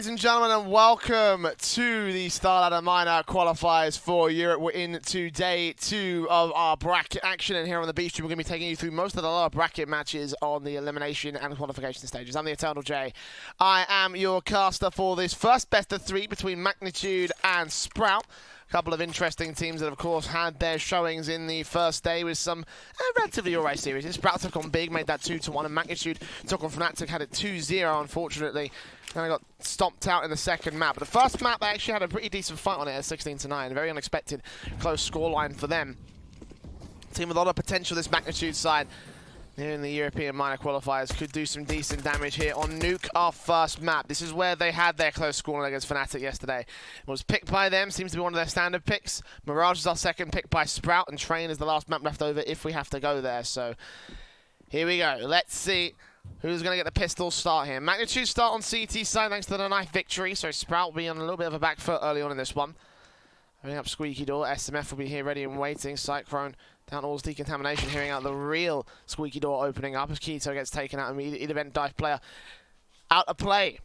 Ladies and gentlemen, and welcome to the Starladder Minor Qualifiers for Europe. We're into day 2 of our bracket action, and here on the beach, we're going to be taking you through most of the lower bracket matches on the elimination and qualification stages. I'm the Eternal J. I am your caster for this first best of 3 between Maknitude and Sprout. A couple of interesting teams that, of course, had their showings in the first day with some relatively alright series. Sprout took on Big, made that 2-1, and Maknitude took on Fnatic, had it 2-0, unfortunately. And I got stomped out in the second map. But the first map, they actually had a pretty decent fight on it at 16-9. Very unexpected, close scoreline for them. Team with a lot of potential, this Maknitude side. Here in the European minor qualifiers, could do some decent damage here on Nuke, our first map. This is where they had their close scoreline against Fnatic yesterday. It was picked by them, seems to be one of their standard picks. Mirage is our second pick by Sprout, and Train is the last map left over if we have to go there. So here we go. Let's see who's going to get the pistol start here. Maknitude start on CT side thanks to the knife victory, so Sprout will be on a little bit of a back foot early on in this one. Bring up Squeaky Door, SMF will be here ready and waiting. Cyclone down towards decontamination, hearing out the real Squeaky Door opening up as Keto gets taken out immediately. Event dive player out of play.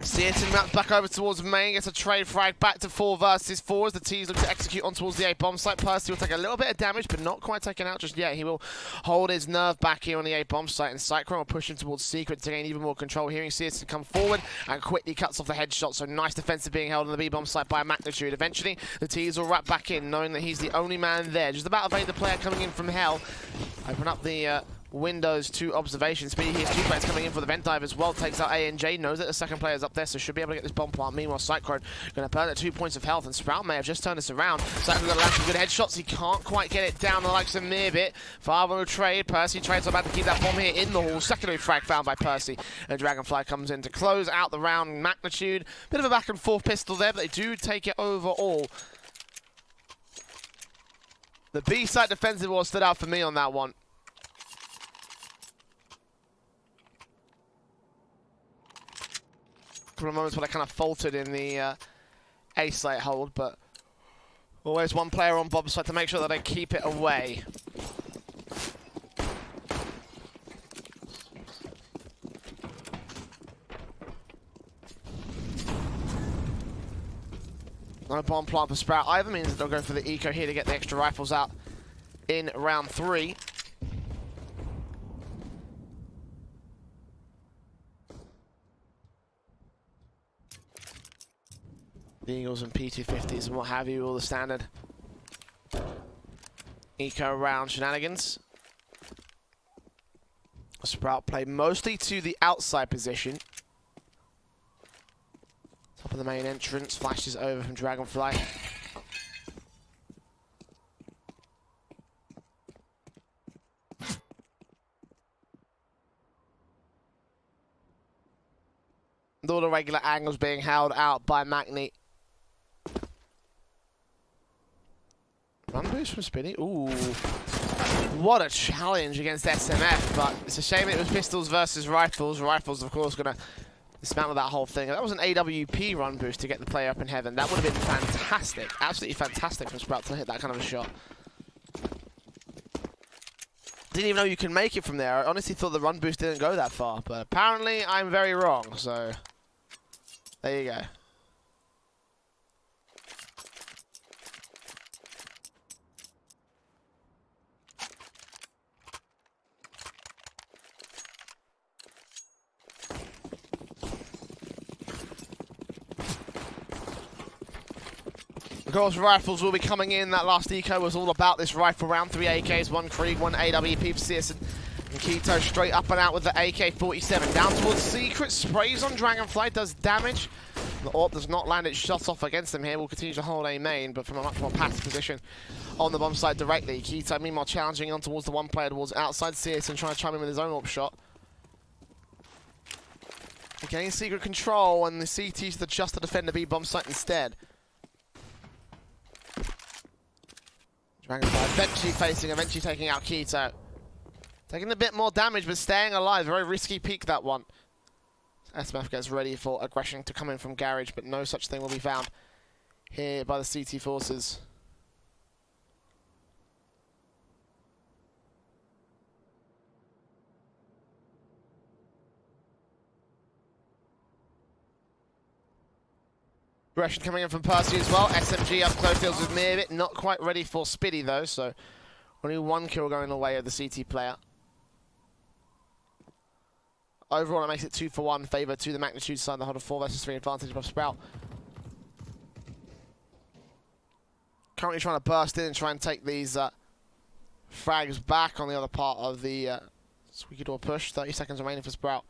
Seaton maps back over towards main, gets a trade frag back to 4 versus 4 as the T's look to execute on towards the A bomb site. Percy will take a little bit of damage, but not quite taken out just yet. He will hold his nerve back here on the A bomb site, and Cyclone will push him towards Secret to gain even more control. Hearing Seaton come forward and quickly cuts off the headshot, so nice defensive being held on the B bomb site by Maknitude. Eventually, the T's will wrap back in, knowing that he's the only man there. Just about evade the player coming in from hell. Open up the windows to observation. Speedy here's 2 players coming in for the vent dive as well. Takes out ANJ, knows that the second player's up there, so should be able to get this bomb plant. Meanwhile, Cyclone going to burn at 2 points of health, and Sprout may have just turned this around. Cyclone got a lash of good headshots. He can't quite get it down the likes of Mirbit. Father will trade. Percy trades about to keep that bomb here in the hall. Secondary frag found by Percy. And Dragonfly comes in to close out the round. Maknitude, bit of a back and forth pistol there, but they do take it overall. The B-side defensive wall stood out for me on that one. Couple of moments where they kind of faltered in the A-site hold, but always one player on Bob's side to make sure that they keep it away. No bomb plant for Sprout either, means that they'll go for the eco here to get the extra rifles out in round 3. The Eagles and P250s and what have you, all the standard eco round shenanigans. Sprout play mostly to the outside position. Top of the main entrance, flashes over from Dragonfly. And all the regular angles being held out by Magni. Run boost from Spinny. Ooh. What a challenge against SMF, but it's a shame it was pistols versus rifles. Rifles, of course, going to dismantle that whole thing. That was an AWP run boost to get the player up in heaven. That would have been fantastic. Absolutely fantastic from Sprout to hit that kind of a shot. Didn't even know you can make it from there. I honestly thought the run boost didn't go that far, but apparently I'm very wrong, so there you go. Of course, rifles will be coming in. That last eco was all about this rifle round. 3 AKs, 1 Krieg, 1 AWP for Searson. And Keto straight up and out with the AK-47. Down towards Secret, sprays on Dragonfly, does damage. The AWP does not land its shot off against him here. Will continue to hold A main, but from a much more passive position on the bomb side directly. Keto, meanwhile, challenging on towards the one player towards outside Searson, trying to chime in with his own AWP shot. Again, Secret control, and the CT's to just to defend the B bomb site instead. Dragonfly eventually taking out Keto. Taking a bit more damage, but staying alive. Very risky peek, that one. SMF gets ready for aggression to come in from Garage, but no such thing will be found here by the CT forces. Aggression coming in from Percy as well. SMG up close deals with Mirbit. Not quite ready for Spiddy though, so only one kill going the way of the CT player. Overall, it makes it 2-for-1 favour to the Maknitude side. The hold of 4 versus 3 advantage above Sprout. Currently trying to burst in and try and take these frags back on the other part of the squeaky door push. 30 seconds remaining for Sprout.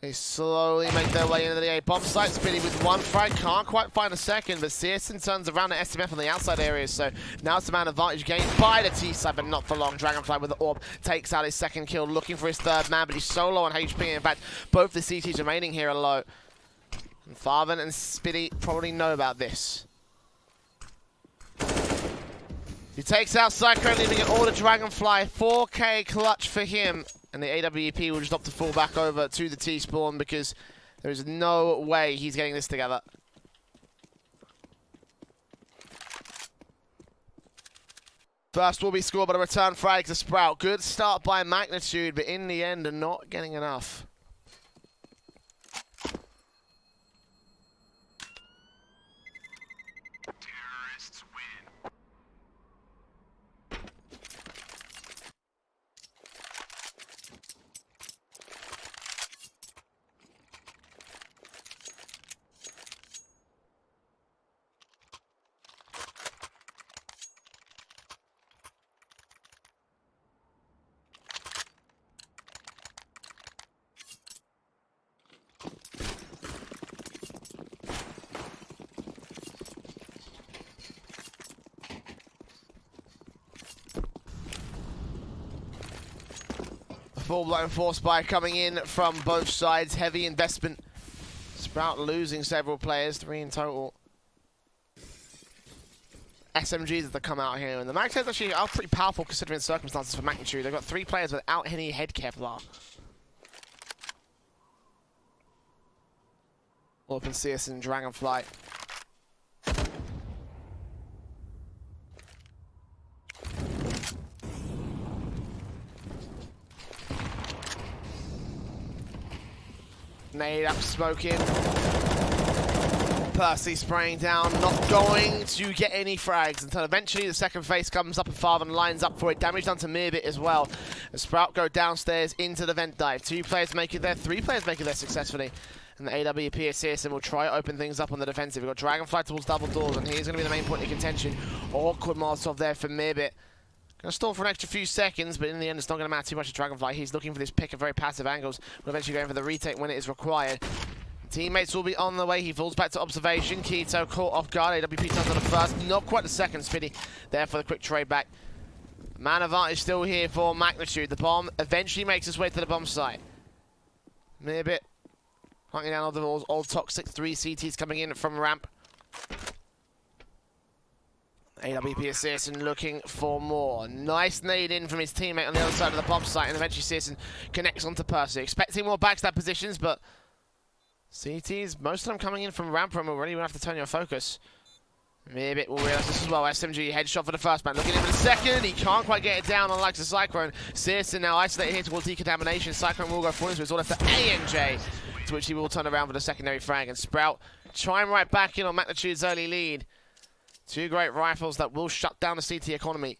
They slowly make their way into the A bomb site. Spinny with one frag, can't quite find a second, but Searson turns around the SMF on the outside areas, so now it's the man advantage gained by the T side, but not for long. Dragonfly with the orb takes out his second kill, looking for his third man, but he's so low on HP. In fact, both the CTs remaining here are low. And Farven and Spiddy probably know about this. He takes out Cyclone, leaving it all to Dragonfly. 4K clutch for him. And the AWP will just opt to fall back over to the T-spawn because there is no way he's getting this together. First will be scored, but a return frag to Sprout. Good start by Maknitude, but in the end, not getting enough. Full-blown force buy coming in from both sides. Heavy investment. Sprout losing several players, 3 in total. SMGs that come out here, and the Magtails actually are pretty powerful considering the circumstances for Maknitude. They've got 3 players without any head Kevlar. Open CS and Dragonfly. Nade up, smoking. Percy spraying down, not going to get any frags until eventually the second phase comes up and Farven lines up for it. Damage done to Mirbit as well. As Sprout go downstairs into the vent dive. 2 players make it there, 3 players make it there successfully. And the AWP assist and will try to open things up on the defensive. We've got Dragonfly towards double doors, and he's going to be the main point of contention. Awkward Molotov there for Mirbit. Going to stall for an extra few seconds, but in the end it's not going to matter too much to Dragonfly. He's looking for this pick of very passive angles. We're eventually going for the retake when it is required. Teammates will be on the way. He falls back to observation. Keto caught off guard. AWP turns on the first. Not quite the second. Spiddy there for the quick trade back. Man advantage still here for Maknitude. The bomb eventually makes its way to the bomb site. Mirbit hunting down all the old toxic 3 CTs coming in from ramp. AWP assist and looking for more. Nice nade in from his teammate on the other side of the bomb site, and eventually Searson connects onto Percy. Expecting more backstab positions, but CTs, most of them coming in from ramp room already. We'll have to turn your focus. Mirbit will realise this as well. SMG headshot for the first man. Looking in for the second. He can't quite get it down, unlike the Cyclone. Searson now isolated here towards decontamination. Cyclone will go forward, so it's all left to ANJ, to which he will turn around for the secondary frag. And Sprout trying right back in on Magnitude's early lead. 2 great rifles that will shut down the CT economy.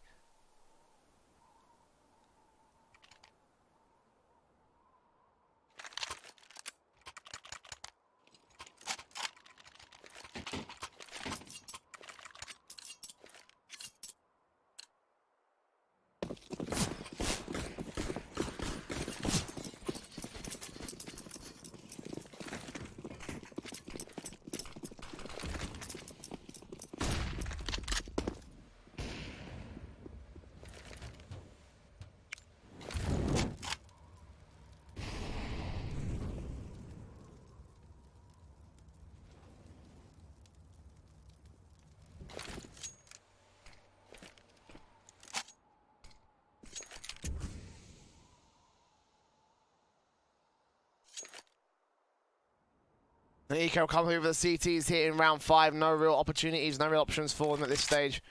Eco coming over the CTs here in round 5. No real opportunities, no real options for them at this stage.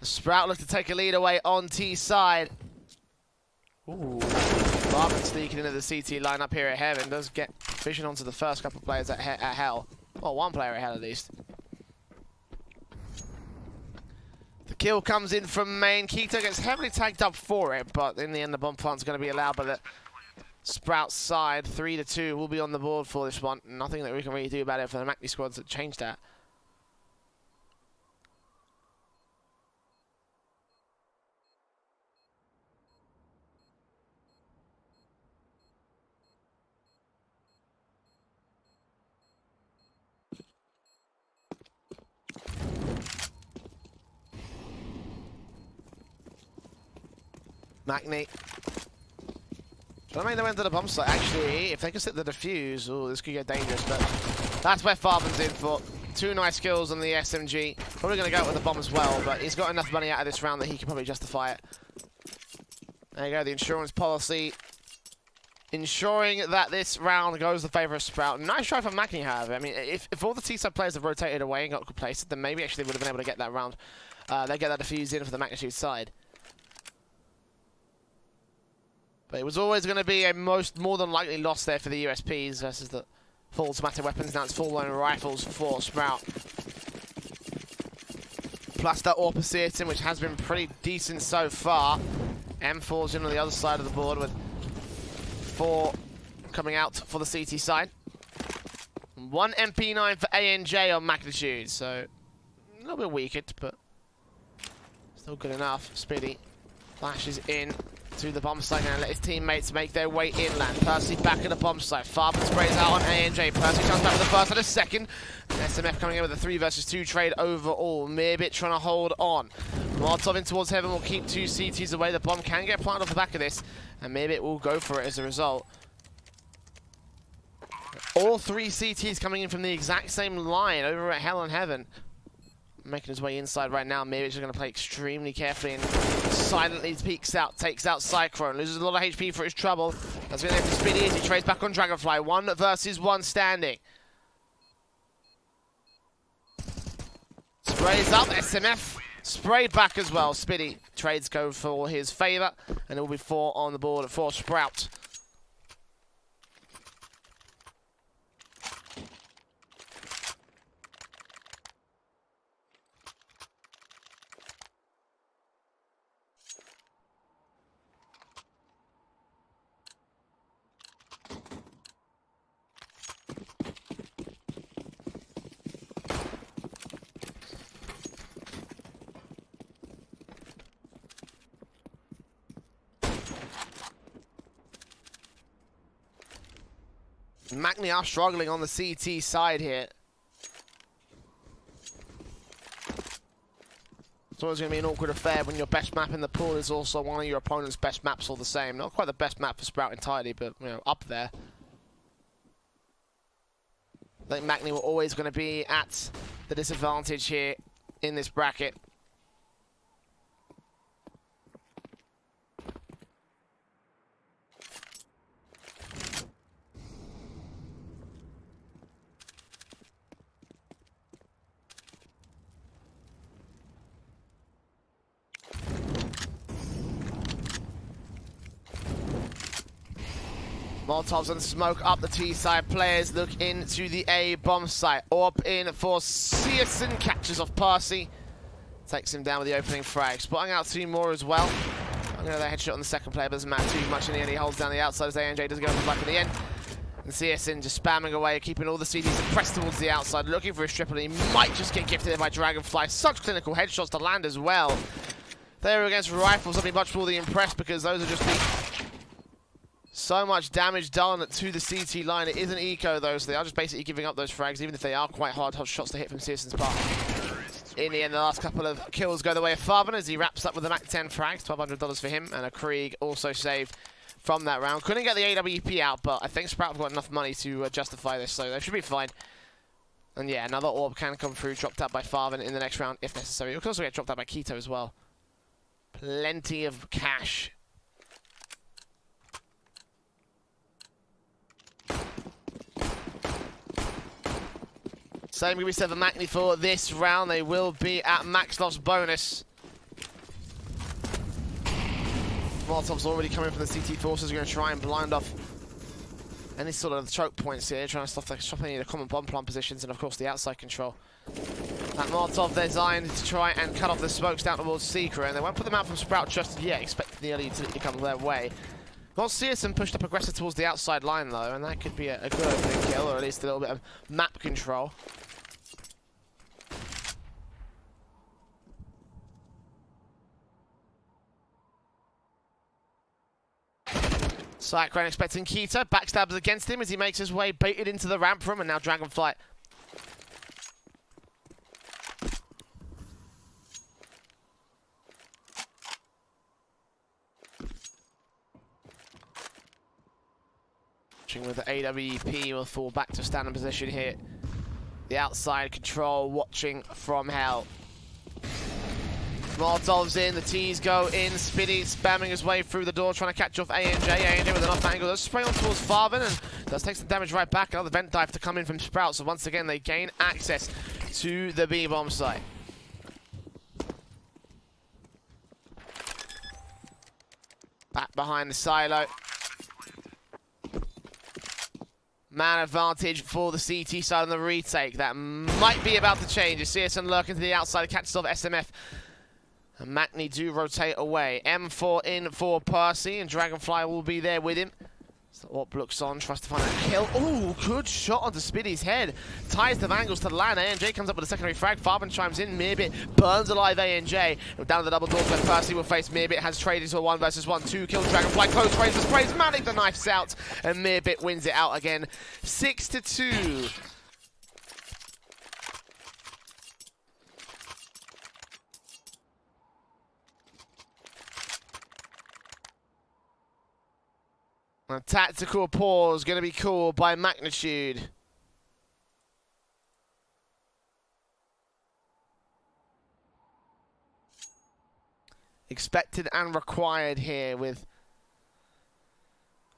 Sprout looks to take a lead away on T side. Ooh. Farben sneaking into the CT lineup here at Heaven. Does get vision onto the first couple of players at Hell. Well, one player at Hell at least. The kill comes in from main. Keto gets heavily tagged up for it, but in the end the bomb plant's going to be allowed by the Sprout side. 3-2 will be on the board for this one. Nothing that we can really do about it for the Maknitude squads that changed that. Makni trying to make their way into the bomb site. Actually, if they can set the defuse, oh, this could get dangerous, but that's where Farben's in for. 2 nice kills on the SMG. Probably going to go with the bomb as well, but he's got enough money out of this round that he can probably justify it. There you go, the insurance policy. Ensuring that this round goes in favour of Sprout. Nice try from Makni, however. I mean, if all the T-side players have rotated away and got complacent, then maybe actually they would have been able to get that round. They get that defuse in for the Maknitude side. But it was always going to be a more than likely loss there for the USPs versus the full automatic weapons. Now it's full-blown rifles for Sprout. Plus that AWP Assassin, which has been pretty decent so far. M falls in on the other side of the board with 4 coming out for the CT side. 1 MP9 for ANJ on Maknitude, so a little bit weakened, but still good enough. Speedy flashes in to the bomb site and let his teammates make their way inland. Percy back at the bomb site. Farben sprays out on ANJ. Percy comes back with the first and a second. And SMF coming in with a 3 versus 2 trade overall. Mirbit trying to hold on. Molotov in towards Heaven will keep 2 CTs away. The bomb can get planted off the back of this, and Mirbit will go for it as a result. All 3 CTs coming in from the exact same line over at Hell and Heaven. Making his way inside right now. Mirbit's just going to play extremely carefully and silently peeks out, takes out Cyclone, loses a lot of HP for his trouble. That's going to have to Speedy as he trades back on Dragonfly. 1 versus 1 standing. Sprays up, SMF sprayed back as well. Speedy trades go for his favour, and it will be 4 on the board for Sprout. Makni are struggling on the CT side here. It's always going to be an awkward affair when your best map in the pool is also one of your opponent's best maps all the same. Not quite the best map for Sprout entirely, but you know, up there. I think Makni were always going to be at the disadvantage here in this bracket. Molotovs and smoke up the T-side. Players look into the A bomb site. Orb in for Searson, catches off Percy. Takes him down with the opening frag. Spotting out 2 more as well. I'm going to have a headshot on the second player, but doesn't matter too much in the end. He holds down the outside as ANJ does go on the back in the end. And Searson just spamming away, keeping all the CDs pressed towards the outside, looking for his triple. He might just get gifted there by Dragonfly. Such clinical headshots to land as well. There against rifles, I'd be much more impressed because those are just so much damage done to the CT line. It isn't eco though, so they are just basically giving up those frags, even if they are quite hard shots to hit from Searson's part. In the end, the last couple of kills go the way of Farben as he wraps up with the Mac 10 frags, $1,200 for him, and a Krieg also saved from that round. Couldn't get the AWP out, but I think Sprout have got enough money to justify this, so they should be fine. And yeah, another orb can come through, dropped out by Farben in the next round if necessary. It could also get dropped out by Keto as well. Plenty of cash. Same can be said for Makni for this round. They will be at max loss bonus. Molotov's already coming from the CT forces, going to try and blind off any sort of choke points here, trying to stop any of the common bomb plant positions, and of course the outside control. That Molotov designed to try and cut off the smokes down towards Secret, and they won't put them out from Sprout just yet, expecting the early utility to come their way. Well, Searson pushed up aggressive towards the outside line though, and that could be a good opening kill, or at least a little bit of map control. Cyclone expecting Keto, backstabs against him as he makes his way baited into the ramp room, and now Dragonfly with the AWP will fall back to standing position here. The outside control watching from hell. Molotov's in, the T's go in, Spiddy spamming his way through the door, trying to catch off ANJ with an off angle. Does spray on towards Farvin and does take some damage right back. Another vent dive to come in from Sprout, so once again they gain access to the B-bomb site. Back behind the silo. Man advantage for the CT side on the retake. That might be about to change. You see us lurking to the outside, catches off SMF. And Maknitude rotate away. M4 in for Percy, and Dragonfly will be there with him. So what looks on, tries to find a kill. Oh, good shot onto Spiddy's head. Ties the angles to the land. ANJ comes up with a secondary frag. Farben chimes in. Mirbit burns alive ANJ. Down to the double doors where Percy will face Mirbit. Has traded to a 1 versus 1. 2 kills. Dragonfly close range for sprays. Manic the knife's out. And Mirbit wins it out again. 6-2. A tactical pause going to be called by Maknitude. Expected and required here with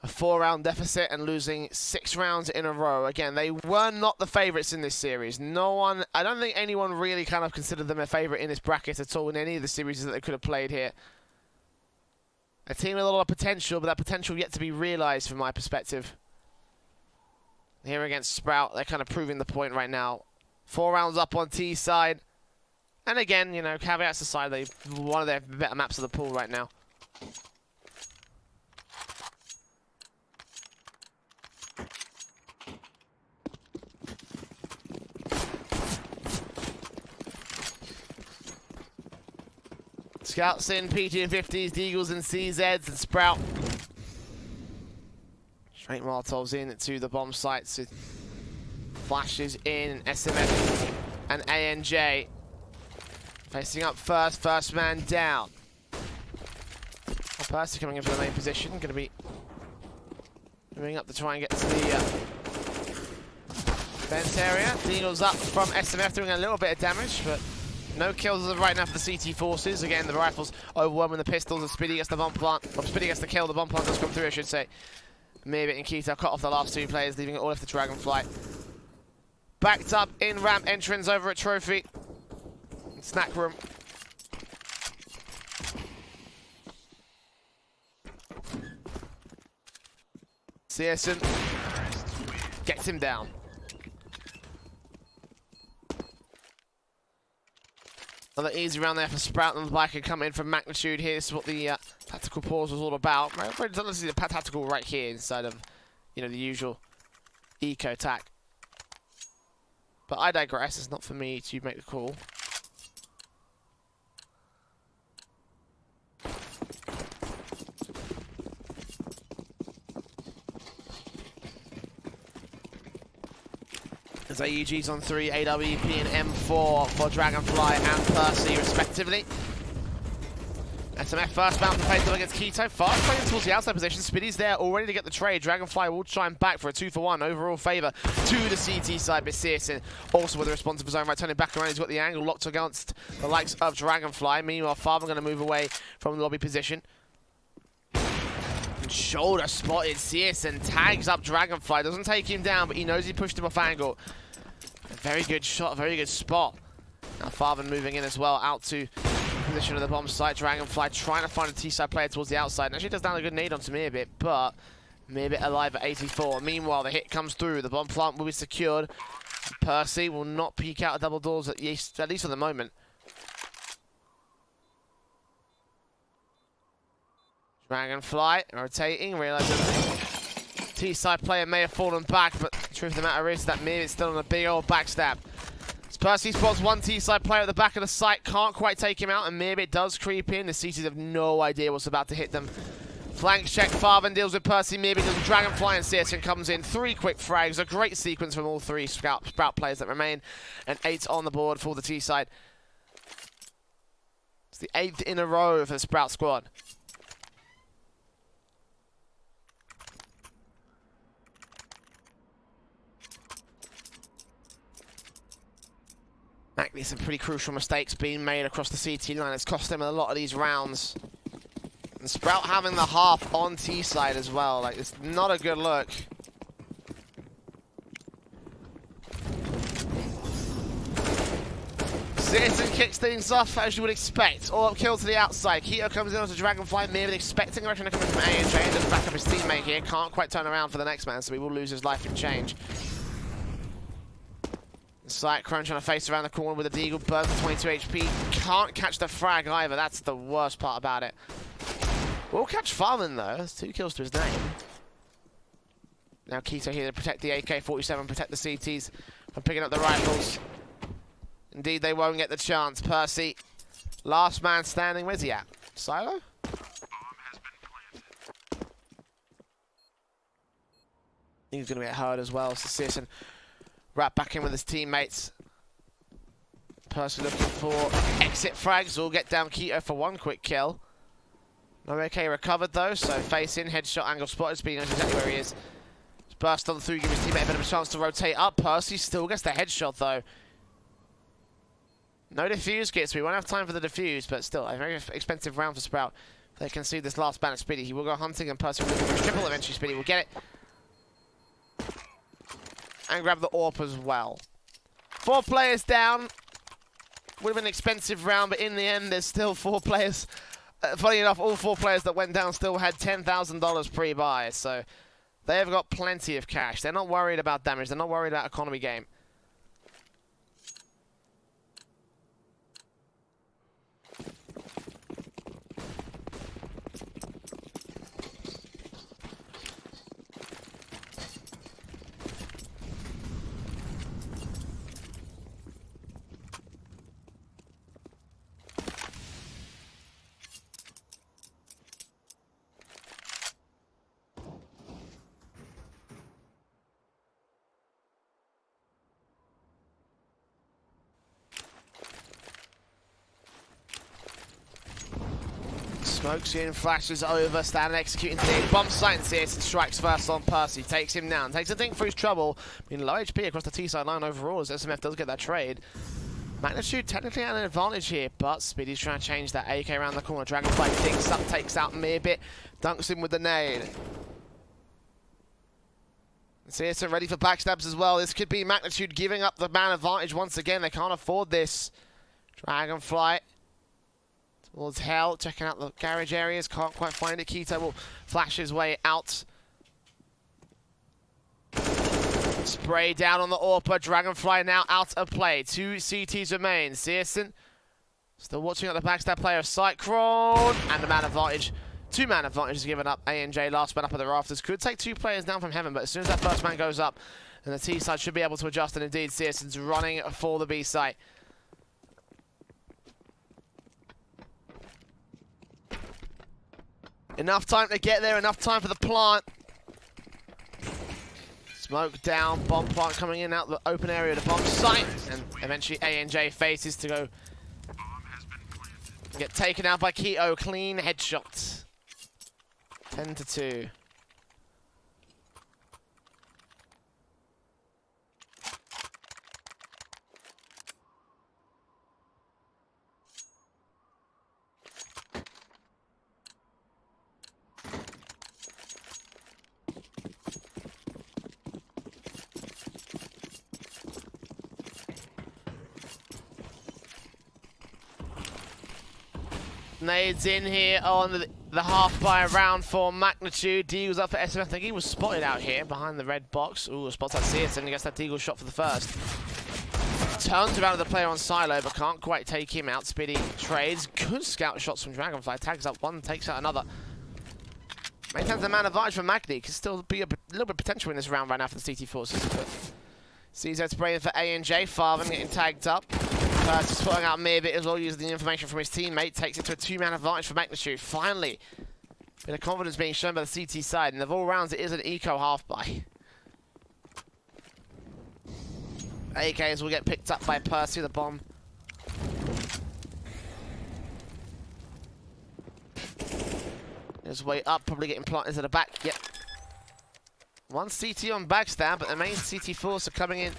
a 4-round deficit and losing 6 rounds in a row. Again, they were not the favourites in this series. No one, I don't think anyone really kind of considered them a favourite in this bracket at all in any of the series that they could have played here. A team with a lot of potential, but that potential yet to be realised from my perspective. Here against Sprout, they're kind of proving the point right now. 4 rounds up on T side. And again, you know, caveats aside, they're one of their better maps of the pool right now. Scouts in, PG50s, Deagles and CZs, and Sprout. Straight Molotovs in to the bomb sites. Flashes in, SMF and ANJ. Facing up first man down. Percy coming in for the main position, going to be moving up to try and get to the vent area. Deagles up from SMF, doing a little bit of damage, but no kills as of right now for the CT forces. Again, the rifles overwhelming the pistols, and Spiddy gets the bomb plant. Or Spiddy gets the kill, the bomb plant does come through, I should say. Mirbit and Keto cut off the last 2 players, leaving it all left to Dragonfly. Backed up in ramp entrance over at Trophy. Snack room. Searson gets him down. Another easy round there for Sprout on the back and come in from Maknitude here. This is what the tactical pause was all about. Let's see the tactical right here instead of, you know, the usual eco tac. But I digress. It's not for me to make the call. As AUG's on 3, AWP and M4 for Dragonfly and Percy, respectively. SMF first bound to face them against Keto. Fast playing towards the outside position. Spiddy's there, all ready to get the trade. Dragonfly will chime back for a 2-for-1 overall favour to the CT side. But Searson also with a responsive zone right, turning back around. He's got the angle locked against the likes of Dragonfly. Meanwhile, Farben going to move away from the lobby position. Shoulder spotted. Searson tags up Dragonfly. Doesn't take him down, but he knows he pushed him off angle. A very good shot, very good spot. Now Farben moving in as well, out to position of the bomb site. Dragonfly trying to find a T-side player towards the outside. And actually does down a good nade onto Meerbit, but Meerbit alive at 84. Meanwhile, the hit comes through. The bomb plant will be secured. Percy will not peek out of double doors at least for the moment. Dragonfly rotating, realizing T-side player may have fallen back, but the truth of the matter is that Meerbit's still on a big old backstab. Percy spots one T-side player at the back of the site, can't quite take him out, and Meerbit does creep in. The CTs have no idea what's about to hit them. Flank check, Farven deals with Percy, Meerbit does Dragonfly, and Searson comes in. 3 quick frags, a great sequence from all 3 Sprout players that remain, and 8 on the board for the T-side. It's the 8th in a row for the Sprout squad. Maknitude, some pretty crucial mistakes being made across the CT line. It's cost them a lot of these rounds. And Sprout having the half on T side as well. Like, it's not a good look. Citizen kicks things off as you would expect. All up kill to the outside. Keto comes in onto Dragonfly. Meerbit expecting a return to come in from A&J and just back up his teammate here. Can't quite turn around for the next man, so he will lose his life in change. Site crunch on a face around the corner with a Deagle, burns for 22 HP. Can't catch the frag either. That's the worst part about it. Will catch Farman though. That's 2 kills to his name. Now Keto here to protect the AK-47, protect the CTs from picking up the rifles. Indeed, they won't get the chance. Percy, last man standing. Where's he at? Silo? I think he's going to get hurt as well. So Searson right back in with his teammates. Percy looking for exit frags. Will get down Keto for 1 quick kill. No AK recovered though, so face in, headshot angle spotted. Speedy knows exactly where he is. Just burst on through, give his teammate a bit of a chance to rotate up. Percy still gets the headshot though. No defuse kits. We won't have time for the defuse, but still a very expensive round for Sprout. They can see this last ban of Speedy. He will go hunting, and Percy will look for a triple. Eventually, Speedy will get it. And grab the AWP as well. 4 players down. Would have been an expensive round, but in the end, there's still 4 players. Funny enough, all 4 players that went down still had $10,000 pre-buy, so they have got plenty of cash. They're not worried about damage. They're not worried about economy game. Smokes in, flashes over, standing executing the bomb site, and Searson strikes first on Percy, takes him down, takes a think for his trouble. Being low HP across the T-side line overall as SMF does get that trade. Maknitude technically at an advantage here, but Speedy's trying to change that. AK around the corner, Dragonfly thinks up, takes out Meerbit, dunks him with the nade. Searson ready for backstabs as well. This could be Maknitude giving up the man advantage once again. They can't afford this. Dragonfly towards hell, checking out the garage areas, can't quite find it. Keto will flash his way out. Spray down on the AWP, Dragonfly now out of play. 2 CTs remain. Searson still watching at the backstab player of Cyclone, and the man advantage. 2-man advantage is given up. A&J last man up at the rafters. Could take 2 players down from heaven, but as soon as that first man goes up, then the T side should be able to adjust, and indeed Searson's running for the B site. Enough time to get there, enough time for the plant. Smoke down, bomb plant coming in out the open area of the bomb site, and eventually A&J faces to go get taken out by Keto. Clean headshot. 10-2. Nades in here on the half by round for Maknitude. Deagle's up for SMF. I think he was spotted out here behind the red box. Ooh, spots that Searson. He gets that Deagle shot for the first. Turns around to the player on silo, but can't quite take him out. Spitty trades. Good scout shots from Dragonfly. Tags up one, takes out another. Maintains the man advantage for Magni. Could still be a little bit of potential in this round right now for the CT forces. CZ spraying for A&J. Farven getting tagged up. Just putting out Mearbit as well, using the information from his teammate. Takes it to a two-man advantage for Maknitude. Finally, a bit of confidence being shown by the CT side. And of all rounds, it is an eco half-buy. AKs will get picked up by Percy, the bomb. His way up, probably getting planted to the back. Yep. One CT on backstab, but the main CT force are coming in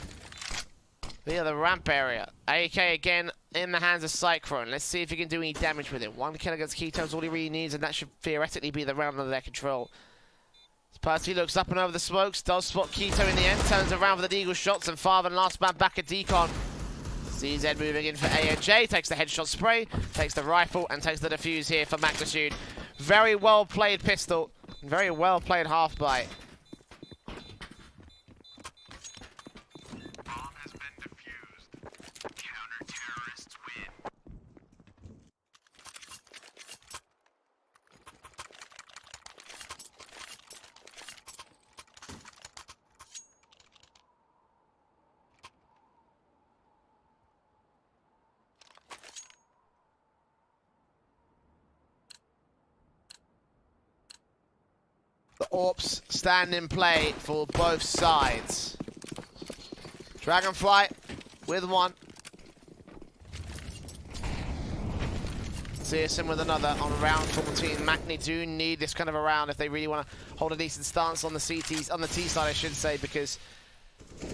via the ramp area. AK again in the hands of Cyclone. Let's see if he can do any damage with it. One kill against Keto is all he really needs, and that should theoretically be the round under their control. Percy looks up and over the smokes, does spot Keto in the end, turns around for the Deagle shots, and Farven last man back at Decon. CZ moving in for A&J, takes the headshot spray, takes the rifle, and takes the defuse here for Maknitude. Very well played pistol, very well played half bite. The AWPs stand in play for both sides. Dragonfly with one. Searson with another on round 14. Makni do need this kind of a round if they really want to hold a decent stance on the CTs, on the T side I should say, because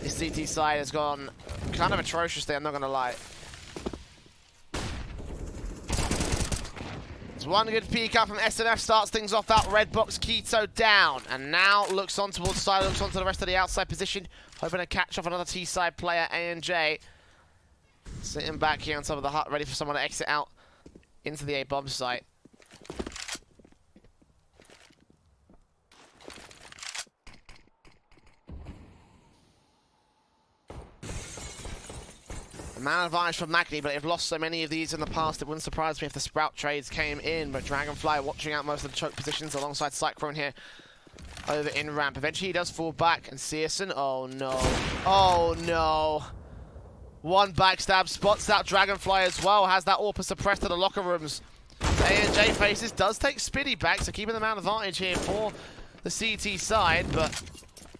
this CT side has gone kind of atrocious there, I'm not going to lie. One good peek up from SNF, starts things off that red box. Keto down, and now looks on towards the side, looks on to the rest of the outside position, hoping to catch off another T-side player. A&J sitting back here on top of the hut, ready for someone to exit out into the A-bomb site. Man advantage from Magni, but they've lost so many of these in the past, it wouldn't surprise me if the Sprout trades came in, but Dragonfly watching out most of the choke positions alongside Cyclone here over in ramp. Eventually he does fall back, and Searson, oh no, oh no. One backstab, spots out Dragonfly as well, has that AWP suppressed to the locker rooms. A&J faces, does take Spitty back, so keeping the man advantage here for the CT side, but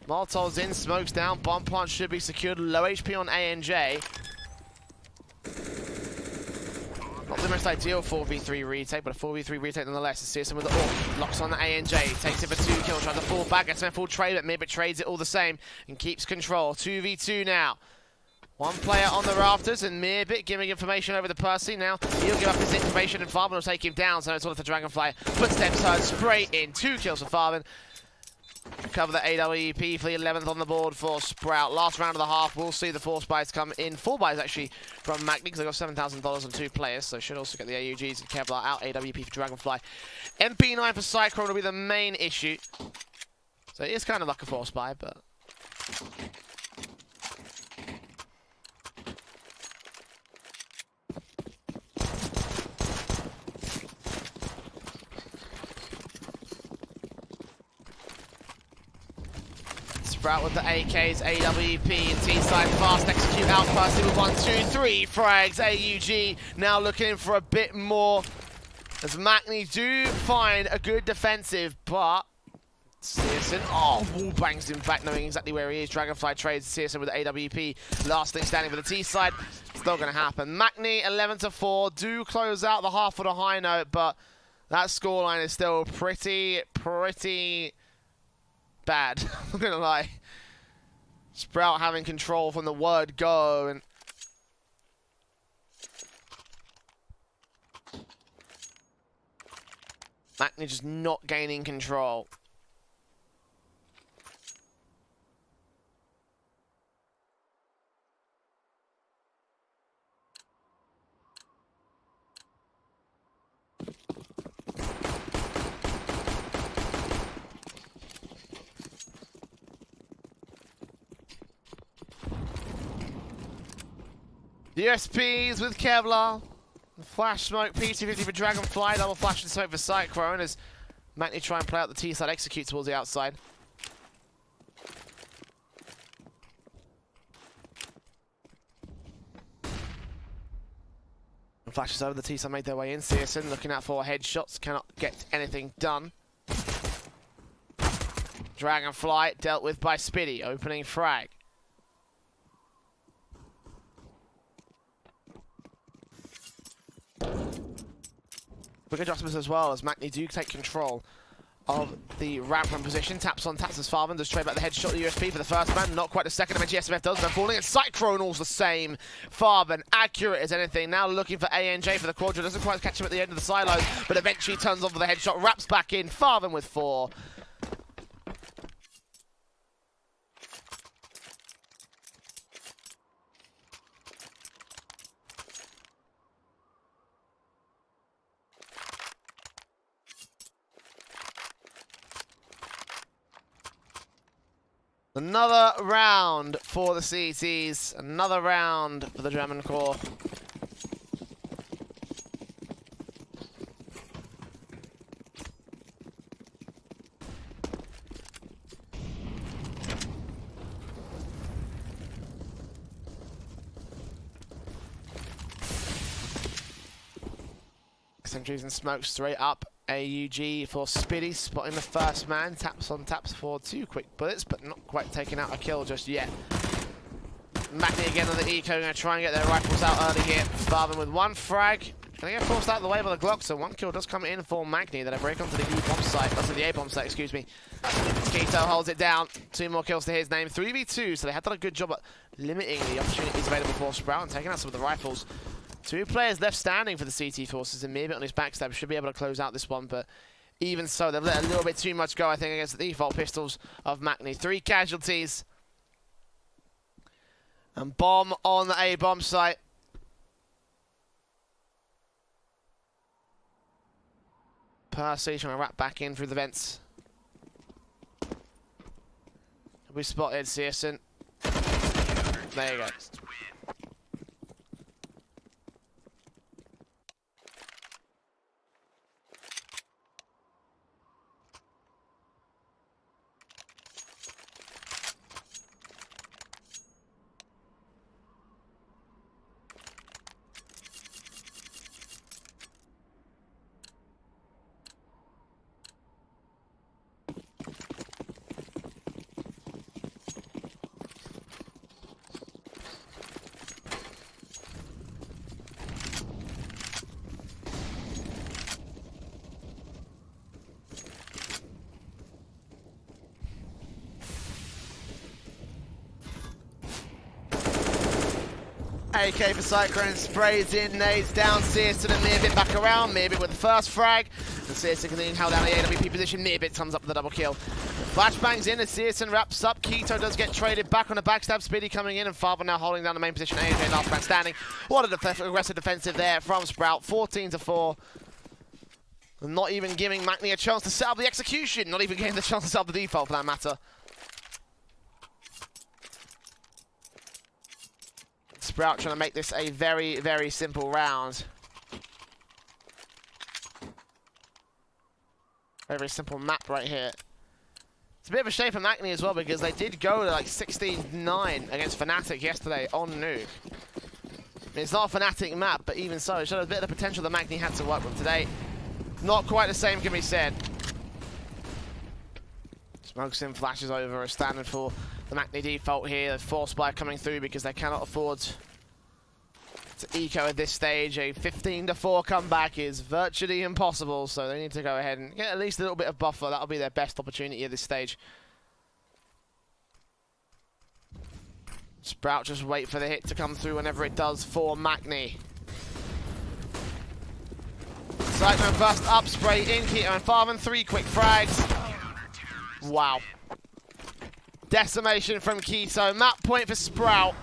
Molotov's in, smokes down, bomb plant should be secured, low HP on A&J. Not the most ideal 4v3 retake, but a 4v3 retake nonetheless. Searson with the AWP, locks on the A&J, takes it for 2 kills, tries to fall back, gets a full trade, but Mearbit trades it all the same and keeps control. 2v2 now. One player on the rafters, and Mearbit giving information over to Percy. Now he'll give up his information, and Farben will take him down, so it's all for Dragonfly. Footsteps heard, spray in, 2 kills for Farben. Cover the AWP for the 11th on the board for Sprout. Last round of the half, we'll see the force buys come in. 4 buys actually from Magni, because they got $7,000 on 2 players, so should also get the AUGs and Kevlar out. AWP for Dragonfly. MP9 for Cyclone will be the main issue. So it is kind of like a force buy, but Sprout with the AKs, AWP, and T-side fast execute out Percy with 1, 2, 3 frags. AUG now looking for a bit more, as Makni do find a good defensive, but Searson, oh, wall bangs him back knowing exactly where he is. Dragonfly trades Searson with the AWP. Last thing standing for the T-side. It's not going to happen. Makni 11-4 do close out the half with a high note, but that scoreline is still pretty bad. I'm not gonna lie. Sprout having control from the word go, and Makni just not gaining control. USPs with Kevlar. Flash smoke, P250 for Dragonfly, double flash and smoke for Cyclone as Maknitude try and play out the T-side, execute towards the outside. Flashes over, the T-side made their way in. Searson looking out for headshots, cannot get anything done. Dragonfly dealt with by Spiddy, opening frag. Quick adjustments as well as Maknitude do take control of the ramp run position. Taps on taps as Farman does trade back the headshot the USP for the first man. Not quite the second. Eventually SMF does. They're falling. And Cyclonal's the same. Farman accurate as anything. Now looking for ANJ for the quadra. Doesn't quite catch him at the end of the silos, but eventually turns off for the headshot. Wraps back in. Farman with 4. Another round for the CTs, another round for the German core. Sentries and smoke straight up. AUG for Spiddy, spotting the first man. Taps on taps for 2 quick bullets, but not quite taking out a kill just yet. Maknitude again on the eco, going to try and get their rifles out early here. Farman with 1 frag. Going to get forced out of the way by the Glock, so 1 kill does come in for Maknitude. Then a break onto the E-bomb site, onto the A-bomb site, excuse me. Keto holds it down. 2 more kills to his name. 3v2, so they have done a good job at limiting the opportunities available for Sprout and taking out some of the rifles. 2 players left standing for the CT forces, and Mearbit on his backstab should be able to close out this one, but even so, they've let a little bit too much go, I think, against the default pistols of Maknitude. 3 casualties. And bomb on the A-bomb site. Percy trying to wrap back in through the vents. We spotted Searson. There you go. AK for Cyclone, sprays in, nades down, Searson and Mearbit back around. Mearbit with the first frag, and Searson can then hold down the AWP position. Mearbit comes up with the double kill. Flashbangs in as Searson wraps up. Keto does get traded back on a backstab. Spiddy coming in, and Farber now holding down the main position. AJ last man standing. What an aggressive defensive there from Sprout. 14-4. Not even giving Maknitude a chance to set up the execution. Not even getting the chance to set up the default for that matter. Sprout trying to make this a very, very simple round. Very, very simple map right here. It's a bit of a shame for Maknitude as well because they did go to like 16-9 against Fnatic yesterday on Nuke. It's not a Fnatic map, but even so, it showed a bit of the potential that Maknitude had to work with today. Not quite the same can be said. Smokes in, flashes over, a standard for the Maknitude default here. The force buy coming through because they cannot afford to eco at this stage. A 15-4 comeback is virtually impossible, so they need to go ahead and get at least a little bit of buffer. That'll be their best opportunity at this stage. Sprout just wait for the hit to come through whenever it does for Maknitude. Cyclone first up, spray in, Keto and Farman, 3 quick frags. Wow. Decimation from Keto. Map point for Sprout.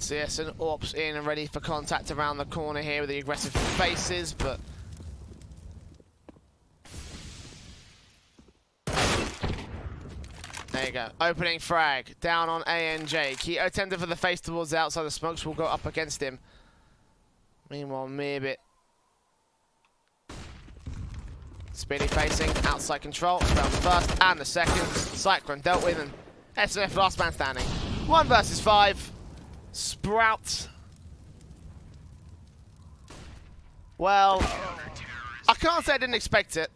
CSN Orps in and ready for contact around the corner here with the aggressive faces, but there you go. Opening frag down on ANJ. Keto tended for the face towards the outside. The smokes will go up against him. Meanwhile, Mirbit. Speedy facing, outside control. Round the first and the second. Cyclone dealt with, and SMF last man standing. 1 versus 5. Sprout. Well, I can't say I didn't expect it.